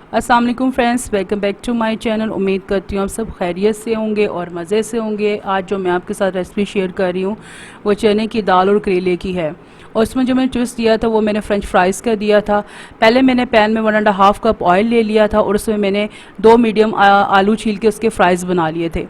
अस्सलाम वालेकुम friends, welcome back to my channel. उम्मीद करती हूँ आप सब खैरियत से होंगे और मज़े से होंगे। आज जो मैं आपके साथ रेसिपी शेयर कर रही हूँ वो चने की दाल और करेले की है। और इसमें जो मैंने ट्विस्ट दिया था वो मैंने फ्रेंच फ्राइज़ का दिया था। पहले मैंने पैन में 1.5 कप ऑयल ले लिया था और उसमें मैंने 2 मीडियम आलू छील के उसके फ्राइज़ बना लिए थे।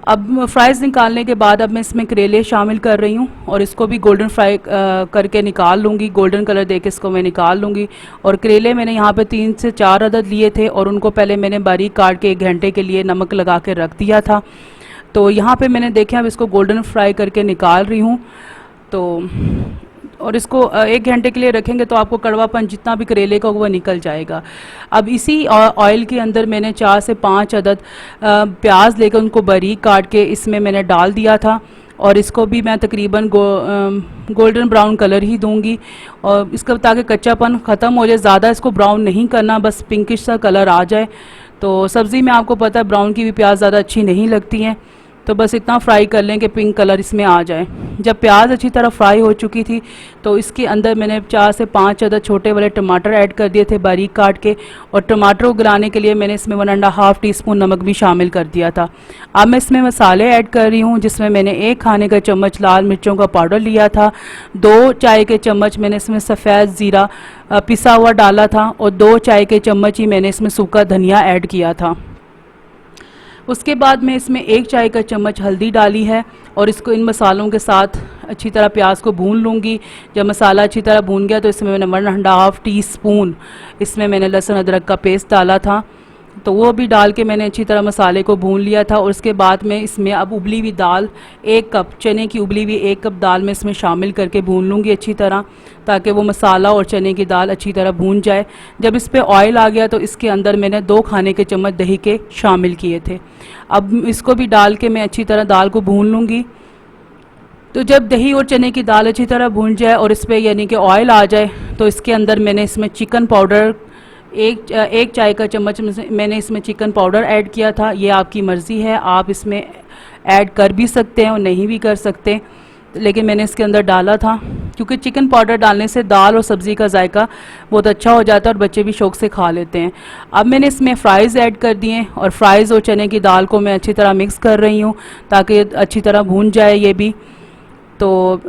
अब फ्राइज़ निकालने के बाद अब मैं इसमें करेले शामिल कर रही हूँ और इसको भी गोल्डन फ्राई करके निकाल लूँगी। गोल्डन कलर देके इसको मैं निकाल लूँगी। और करेले मैंने यहाँ पे 3 से 4 अदद लिए थे और उनको पहले मैंने बारीक काट के 1 घंटे के लिए नमक लगा के रख दिया था। तो यहाँ पे मैंने देखे अब इसको गोल्डन फ्राई करके निकाल रही हूँ। तो और इसको 1 घंटे के लिए रखेंगे तो आपको कड़वापन जितना भी करेले का वो निकल जाएगा। अब इसी ऑयल के अंदर मैंने 4 से 5 अदद प्याज लेकर उनको बारीक काट के इसमें मैंने डाल दिया था और इसको भी मैं तकरीबन गोल्डन ब्राउन कलर ही दूंगी और इसका ताकि कच्चापन ख़त्म हो जाए। ज़्यादा इसको ब्राउन नहीं करना, बस पिंकिश सा कलर आ जाए। तो सब्ज़ी में आपको पता है ब्राउन की भी प्याज ज़्यादा अच्छी नहीं लगती हैं, तो बस इतना फ्राई कर लें कि पिंक कलर इसमें आ जाए। जब प्याज अच्छी तरह फ्राई हो चुकी थी तो इसके अंदर मैंने 4 से 5 अदद छोटे वाले टमाटर ऐड कर दिए थे बारीक काट के। और टमाटर को गलाने के लिए मैंने इसमें 1.5 टीस्पून नमक भी शामिल कर दिया था। अब मैं इसमें मसाले ऐड कर रही हूँ, जिसमें मैंने 1 खाने का चम्मच लाल मिर्चों का पाउडर लिया था, 2 चाय के चम्मच मैंने इसमें सफ़ेद ज़ीरा पिसा हुआ डाला था और 2 चाय के चम्मच ही मैंने इसमें सूखा धनिया ऐड किया था। उसके बाद मैं इसमें 1 चाय का चम्मच हल्दी डाली है और इसको इन मसालों के साथ अच्छी तरह प्याज को भून लूँगी। जब मसाला अच्छी तरह भून गया तो इसमें मैंने 1.5 टीस्पून इसमें मैंने लहसुन अदरक का पेस्ट डाला था, तो वो भी डाल के मैंने अच्छी तरह मसाले को भून लिया था। और उसके बाद में इसमें अब उबली हुई दाल 1 कप, चने की उबली हुई 1 कप दाल में इसमें शामिल करके भून लूँगी अच्छी तरह, ताकि वो मसाला और चने की दाल अच्छी तरह भून जाए। जब इस पर ऑयल आ गया तो इसके अंदर मैंने 2 खाने के चम्मच दही के शामिल किए थे। अब इसको भी डाल के मैं अच्छी तरह दाल को भून लूँगी। तो जब दही और चने की दाल अच्छी तरह भून जाए और इस पर यानी कि ऑयल आ जाए तो इसके अंदर मैंने इसमें चिकन पाउडर एक चाय का चम्मच मैंने इसमें चिकन पाउडर ऐड किया था। ये आपकी मर्ज़ी है, आप इसमें ऐड कर भी सकते हैं और नहीं भी कर सकते, लेकिन मैंने इसके अंदर डाला था क्योंकि चिकन पाउडर डालने से दाल और सब्ज़ी का जायका बहुत अच्छा हो जाता है और बच्चे भी शौक़ से खा लेते हैं। अब मैंने इसमें फ़्राइज़ ऐड कर दिए और फ़्राइज़ और चने की दाल को मैं अच्छी तरह मिक्स कर रही हूँ ताकि अच्छी तरह भून जाए ये भी। तो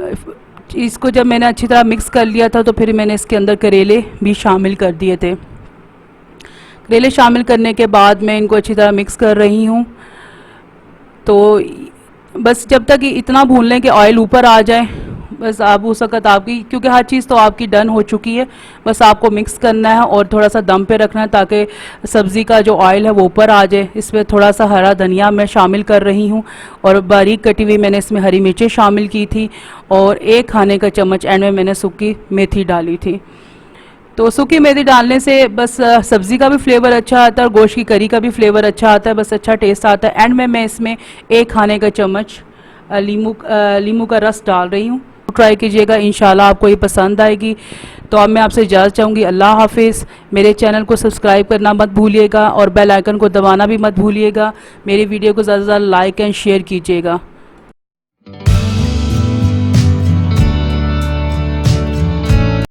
इसको जब मैंने अच्छी तरह मिक्स कर लिया था तो फिर मैंने इसके अंदर करेले भी शामिल कर दिए थे। करेले शामिल करने के बाद मैं इनको अच्छी तरह मिक्स कर रही हूँ। तो बस जब तक इतना भून लें कि ऑयल ऊपर आ जाए, बस आप उस वक़्त आपकी, क्योंकि हर चीज़ तो आपकी डन हो चुकी है, बस आपको मिक्स करना है और थोड़ा सा दम पे रखना है ताकि सब्ज़ी का जो ऑयल है वो ऊपर आ जाए। इसमें थोड़ा सा हरा धनिया मैं शामिल कर रही हूँ और बारीक कटी हुई मैंने इसमें हरी मिर्चें शामिल की थी और 1 खाने का चम्मच एंड में मैंने सूखी मेथी डाली थी। तो सूखी मेथी डालने से बस सब्ज़ी का भी फ्लेवर अच्छा आता है और गोश्त की करी का भी फ्लेवर अच्छा आता है, बस अच्छा टेस्ट आता है। एंड में मैं इसमें 1 खाने का चम्मच लीमू का रस डाल रही हूँ। ट्राई कीजिएगा, इंशाल्लाह आपको ये पसंद आएगी। तो अब मैं आपसे इजाज़त चाहूँगी। अल्लाह हाफिज़। मेरे चैनल को सब्सक्राइब करना मत भूलिएगा और बेल आइकन को दबाना भी मत भूलिएगा। मेरी वीडियो को ज़्यादा से ज़्यादा लाइक एंड शेयर कीजिएगा।